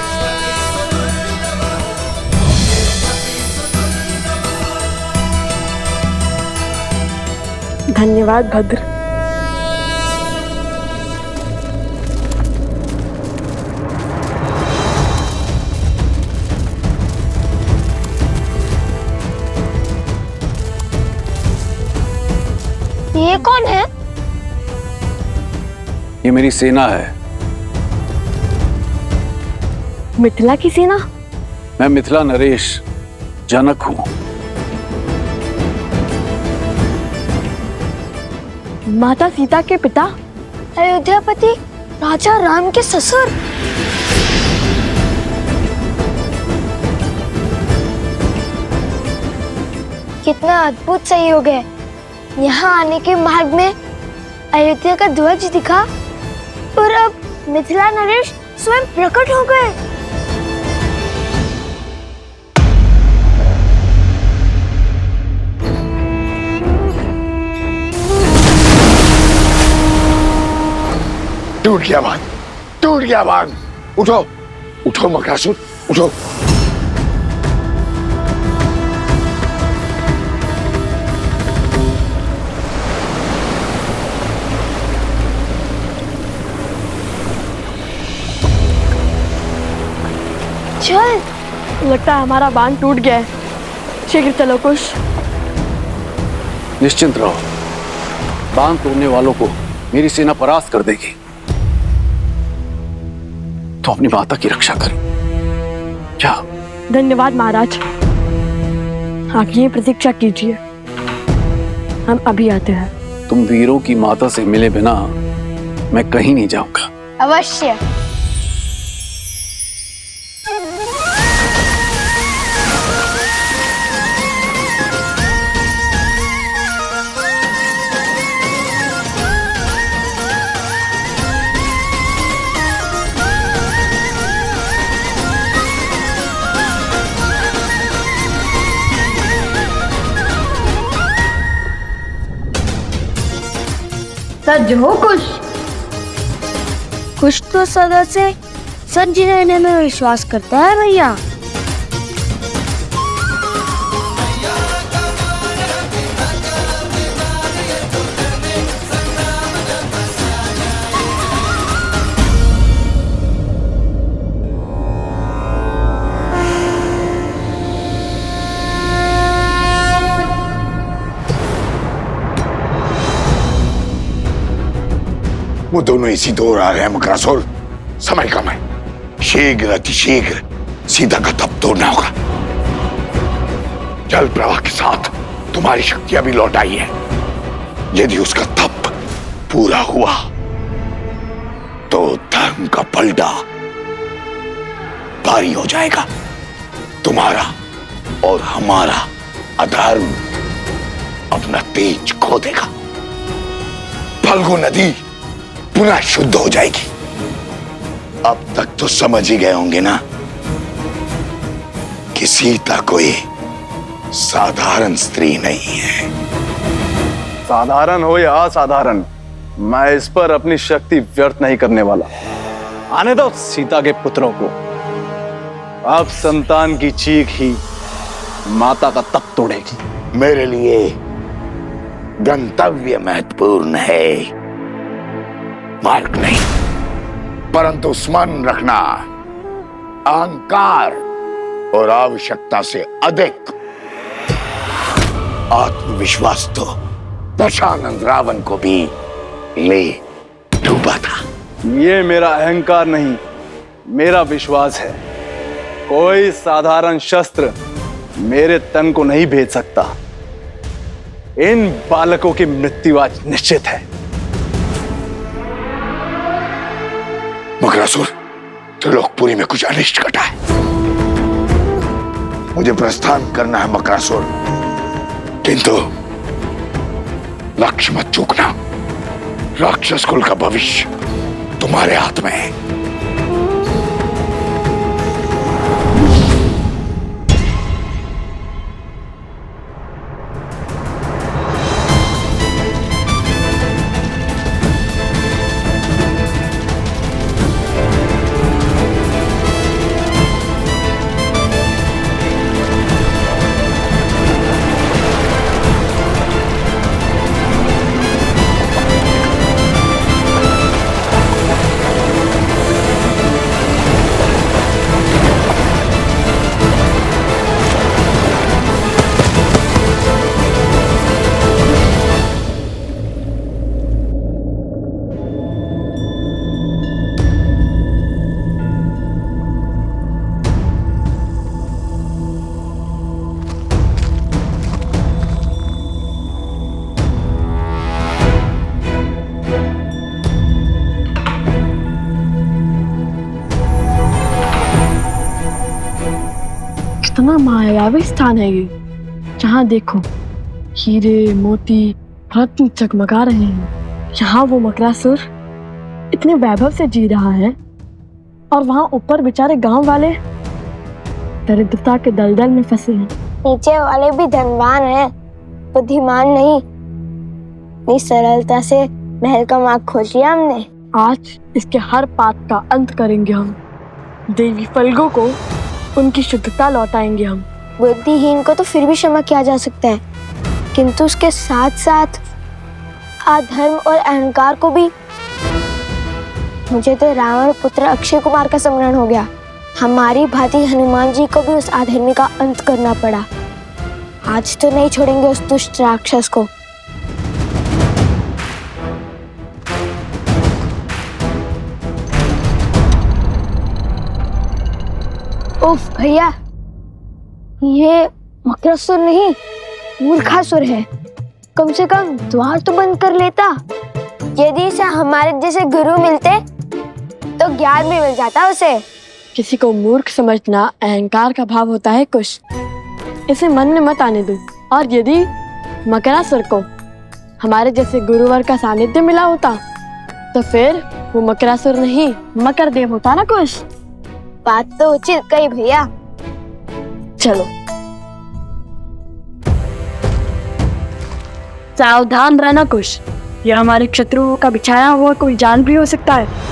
C: धन्यवाद भद्र।
D: ये कौन है?
N: ये मेरी सेना है।
C: मिथिला की सेना?
N: मैं मिथिला नरेश जनक हूं।
C: माता सीता के पिता,
D: अयोध्यापति राजा राम के ससुर। कितना अद्भुत संयोग है। यहाँ आने के मार्ग में अयोध्या का ध्वज दिखा और अब मिथिला नरेश स्वयं प्रकट हो गए।
M: टूट गया बांध, टूट गया बांध। उठो उठो मकरासुर, उठो।
C: चल, लगता है हमारा बांध टूट गया है। शीघ्र चलो कुश।
N: निश्चिंत रहो, बांध तोड़ने वालों को मेरी सेना परास्त कर देगी। तो अपनी माता की रक्षा करो। क्या?
C: धन्यवाद महाराज। आप यही प्रतीक्षा कीजिए, हम अभी आते हैं।
N: तुम वीरों की माता से मिले बिना मैं कहीं नहीं जाऊंगा।
D: अवश्य।
C: सज हो कुश।
D: कुछ तो सदा से सच रहने में विश्वास करता है भैया।
M: वो दोनों इसी दौर आ रहे हैं मकरासुर। समय कम है, शीघ्र अतिशीघ्र सीता का तप तोड़ना होगा। जल प्रवाह के साथ तुम्हारी शक्तियां भी लौट आई है। यदि उसका तप पूरा हुआ तो धर्म का पलटा भारी हो जाएगा। तुम्हारा और हमारा अधर्म अपना तेज खो देगा। फल्गु नदी पुनः शुद्ध हो जाएगी। अब तक तो समझ ही गए होंगे ना कि सीता कोई साधारण स्त्री नहीं है।
B: साधारण हो या असाधारण, मैं इस पर अपनी शक्ति व्यर्थ नहीं करने वाला। आने दो सीता के पुत्रों को। अब संतान की चीख ही माता का तप तोड़ेगी।
M: मेरे लिए गंतव्य महत्वपूर्ण है, मार्ग नहीं। परंतु स्मरण रखना, अहंकार और आवश्यकता से अधिक आत्मविश्वास तो दशानंद रावण को भी ले डूबा था।
B: ये मेरा अहंकार नहीं, मेरा विश्वास है। कोई साधारण शस्त्र मेरे तन को नहीं भेद सकता। इन बालकों की मृत्यु आज निश्चित है।
M: मकरासुर, त्रिलोकपुरी में कुछ अनिष्ट घटा है। मुझे प्रस्थान करना है मकरासुर, किंतु लक्ष्य मत चूकना। राक्षस कुल का भविष्य तुम्हारे हाथ में है।
C: कितना मायावी स्थान है ये। जहाँ देखो हीरे मोती रत्न चकमगा रहे हैं। यहाँ वो मकरासुर इतने वैभव से जी रहा है और वहाँ ऊपर बेचारे गांव वाले दरिद्रता के दलदल में फंसे हैं।
D: नीचे वाले भी धनवान हैं, बुद्धिमान नहीं। इतनी सरलता से महल का मार्ग खोज लिया हमने।
C: आज इसके हर पाप का अंत करेंगे हम। देवी फल्गु को उनकी शुद्धता लौटाएंगे हम।
D: बुद्धिहीन को तो फिर भी क्षमा किया जा सकता है, किंतु उसके साथ साथ अधर्म और अहंकार को भी। मुझे तो रावण पुत्र अक्षय कुमार का स्मरण हो गया। हमारी भांति हनुमान जी को भी उस अधर्मी का अंत करना पड़ा। आज तो नहीं छोड़ेंगे उस दुष्ट राक्षस को। उफ भैया, ये मकरासुर नहीं मूर्खासुर है। कम से कम द्वार तो बंद कर लेता। यदि इसे हमारे जैसे गुरु मिलते तो ज्ञान भी मिल जाता उसे।
C: किसी को मूर्ख समझना अहंकार का भाव होता है कुश। इसे मन में मत आने दो। और यदि मकरासुर को हमारे जैसे गुरुवर का सानिध्य मिला होता तो फिर वो मकरासुर नहीं मकर देव होता ना कुश।
D: बात तो उचित कही भैया।
C: चलो सावधान रहना कुश, ये हमारे शत्रुओं का बिछाया हुआ कोई जाल भी हो सकता है।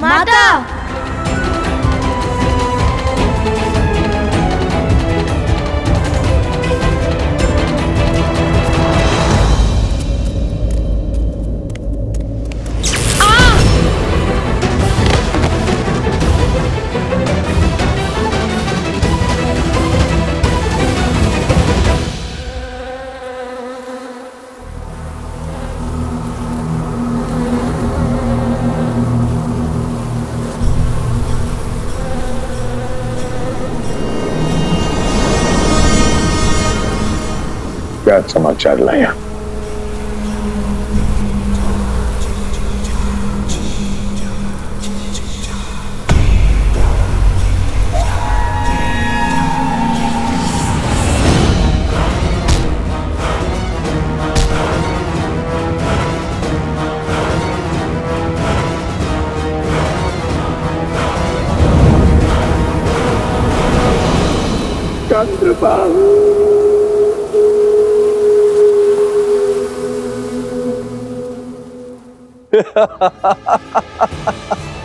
D: माता,
M: क्या समाचार लाया? चंद्रबाहु,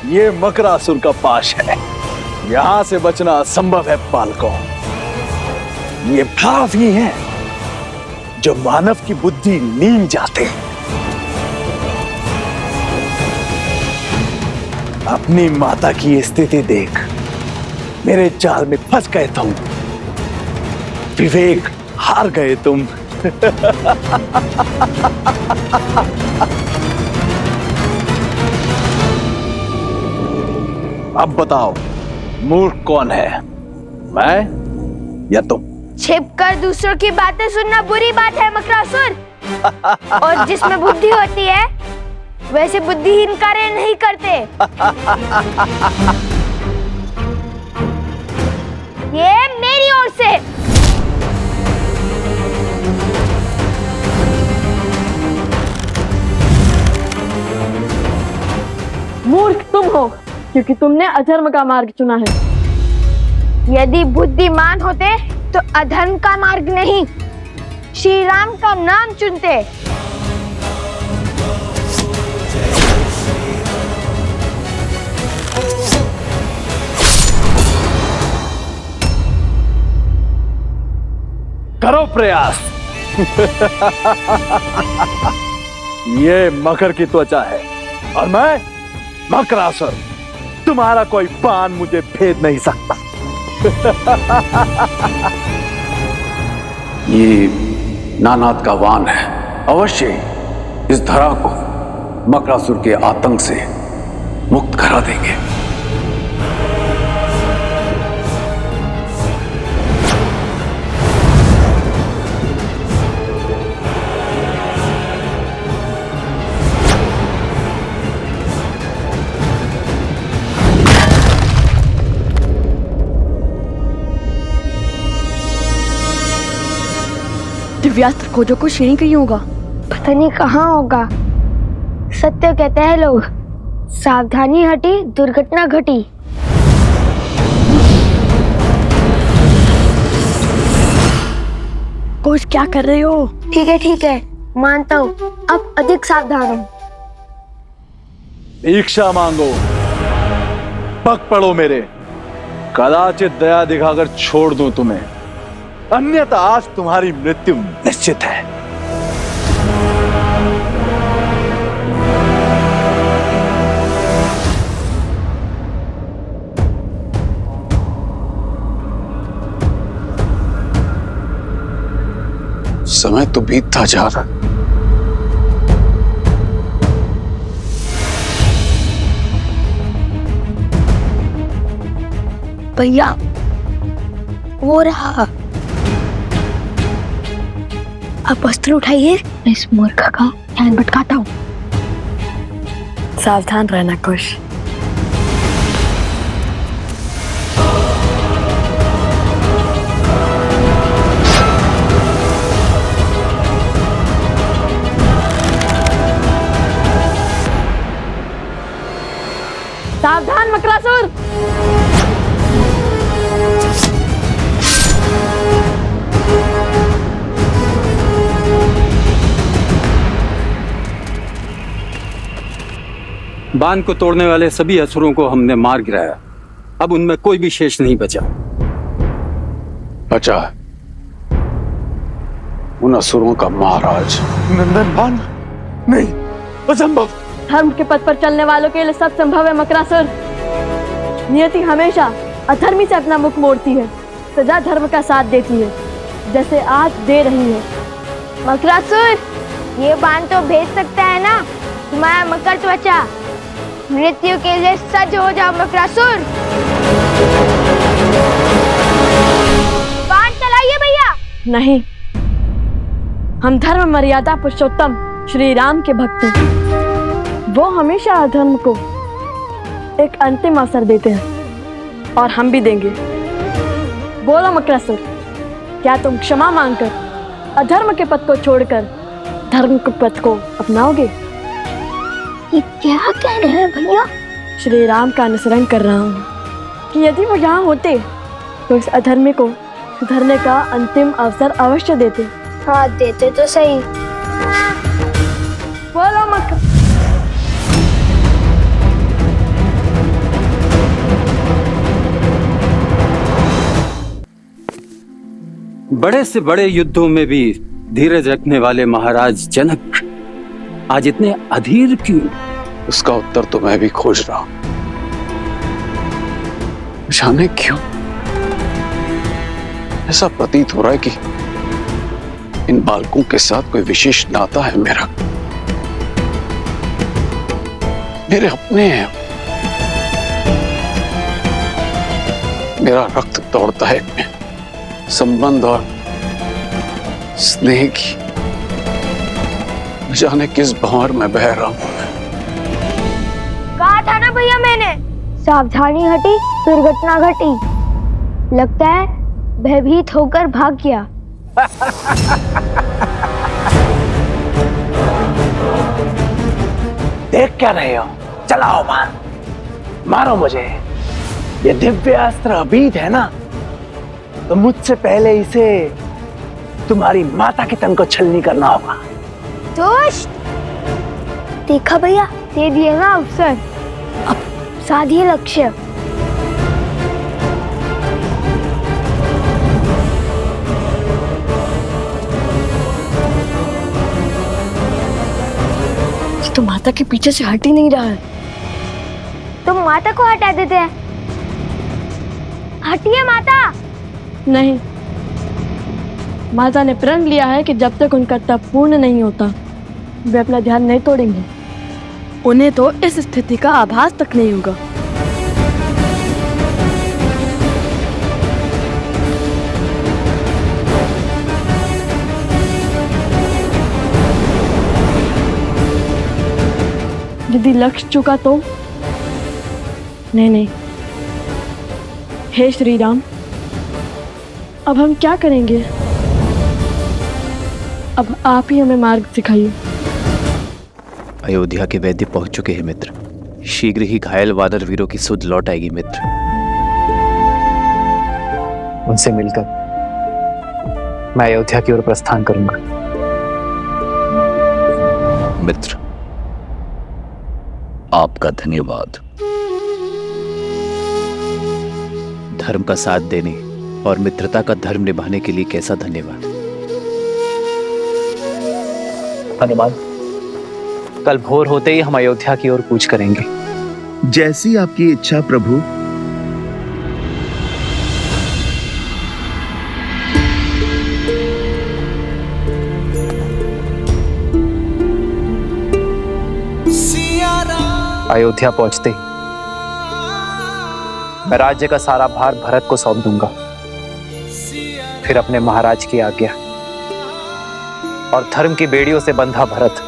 B: ये मकरासुर का पाश है। यहां से बचना असंभव है बालकों। ये भाव ही है जो मानव की बुद्धि नीम जाते हैं। अपनी माता की स्थिति देख, मेरे जाल में फंस गए तुम। विवेक हार गए तुम। अब बताओ, मूर्ख कौन है, मैं या तुम?
D: छिपकर दूसरों की बातें सुनना बुरी बात है मकरासुर। और जिसमें बुद्धि होती है वैसे बुद्धिहीन कार्य नहीं करते। ये मेरी ओर से।
C: मूर्ख तुम हो क्योंकि तुमने अधर्म का मार्ग चुना है।
D: यदि बुद्धिमान होते तो अधर्म का मार्ग नहीं, श्री राम का नाम चुनते।
B: करो प्रयास। ये मकर की त्वचा है और मैं मकरासुर। तुम्हारा कोई बाण मुझे भेद नहीं सकता।
N: ये नानाद का वान है। अवश्य इस धरा को मकरासुर के आतंक से मुक्त करा देंगे।
C: दिव्यास्त्र खोजो को श्रेणी कहीं होगा।
D: पता नहीं कहाँ होगा। सत्य कहते हैं लोग, सावधानी हटी दुर्घटना घटी।
C: कोश क्या कर रहे हो?
D: ठीक है, मानता हूँ, अब अधिक सावधान हूँ।
K: भिक्षा मांगो, पग पड़ो मेरे, कदाचित दया दिखाकर छोड़ दूं तुम्हें, अन्यथा आज तुम्हारी मृत्यु निश्चित है।
N: समय तो बीतता जा रहा है।
D: भैया, वो रहा। आप अस्त्र उठाइए, मैं इस मूर्ख का ध्यान भटकाता हूँ।
C: सावधान रहना कुश। सावधान मकरासुर।
O: बांध को तोड़ने वाले सभी असुरों को हमने मार गिराया। अब उनमें कोई भी शेष नहीं बचा।
N: बचा उन असुरों का महाराज
B: नंदन बान नहीं, असंभव।
C: धर्म के पथ पर चलने वालों के लिए सब संभव है मकरासुर। नियति हमेशा अधर्मी से अपना मुख मोड़ती है, सदा धर्म का साथ देती है, जैसे आज दे रही है।
D: मकरासुर, ये बाण तो भेज सकता है ना तुम्हारा मकर त्वचा। मृत्यु के लिए सज्ज हो जाओ मकरासुर। बाण चलाइए भैया।
C: नहीं, हम धर्म मर्यादा पुरुषोत्तम श्री राम के भक्त हैं। वो हमेशा अधर्म को एक अंतिम अवसर देते हैं और हम भी देंगे। बोलो मकरासुर, क्या तुम क्षमा मांगकर अधर्म के पथ को छोड़कर धर्म के पथ को अपनाओगे?
D: ये क्या कह रहे हैं भैया?
C: श्री राम का अनुसरण कर रहा हूँ कि यदि वो यहाँ होते तो इस अधर्मी को सुधरने का अंतिम अवसर अवश्य देते।
D: हाँ, देते तो सही।
C: बोलो मक।
O: बड़े से बड़े युद्धों में भी धीरज रखने वाले महाराज जनक आज इतने अधीर क्यों?
N: उसका उत्तर तो मैं भी खोज रहा हूं। जाने क्यों ऐसा प्रतीत हो रहा है कि इन बालकों के साथ कोई विशेष नाता है मेरा। मेरे अपने हैं, मेरा रक्त दौड़ता है इनमें। संबंध और स्नेह की जाने किस भंवर में बह रहा हूं।
D: कहा था ना भैया मैंने, सावधानी हटी दुर्घटना घटी। लगता है भयभीत होकर भाग गया।
B: देख क्या रहे हो? चलाओ बाण, मारो मुझे। ये दिव्य अस्त्र अभीत है ना, तो मुझसे पहले इसे तुम्हारी माता के तन को छलनी करना होगा।
D: दुष्ट! देखा भैया, दे दिया ना अवसर। अब साधिए लक्ष्य।
C: तो माता के पीछे से हट ही नहीं रहा है।
D: तुम माता को हटा देते हैं। हटिए माता।
C: नहीं, माता ने प्रण लिया है कि जब तक उनका तप पूर्ण नहीं होता वे अपना ध्यान नहीं तोड़ेंगे। उन्हें तो इस स्थिति का आभास तक नहीं होगा। यदि लक्ष्य चुका तो नहीं। हे श्री राम, अब हम क्या करेंगे? अब आप ही हमें मार्ग सिखाइए।
P: अयोध्या के वैद्य पहुंच चुके हैं मित्र। शीघ्र ही घायल वानर वीरों की सुध लौट आएगी मित्र।
A: उनसे मिलकर मैं अयोध्या की ओर प्रस्थान करूंगा।
P: मित्र, आपका धन्यवाद। धर्म का साथ देने और मित्रता का धर्म निभाने के लिए कैसा धन्यवाद।
A: हनुमान, कल भोर होते ही हम अयोध्या की ओर कूच करेंगे।
Q: जैसी आपकी इच्छा प्रभु।
A: अयोध्या पहुंचते ही मैं राज्य का सारा भार भरत को सौंप दूंगा। फिर अपने महाराज की आज्ञा और धर्म की बेड़ियों से बंधा भरत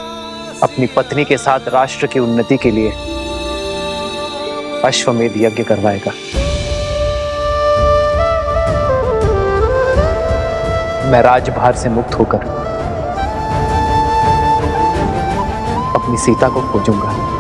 A: अपनी पत्नी के साथ राष्ट्र की उन्नति के लिए अश्वमेध यज्ञ करवाएगा। मैं राजभार से मुक्त होकर अपनी सीता को खोजूंगा।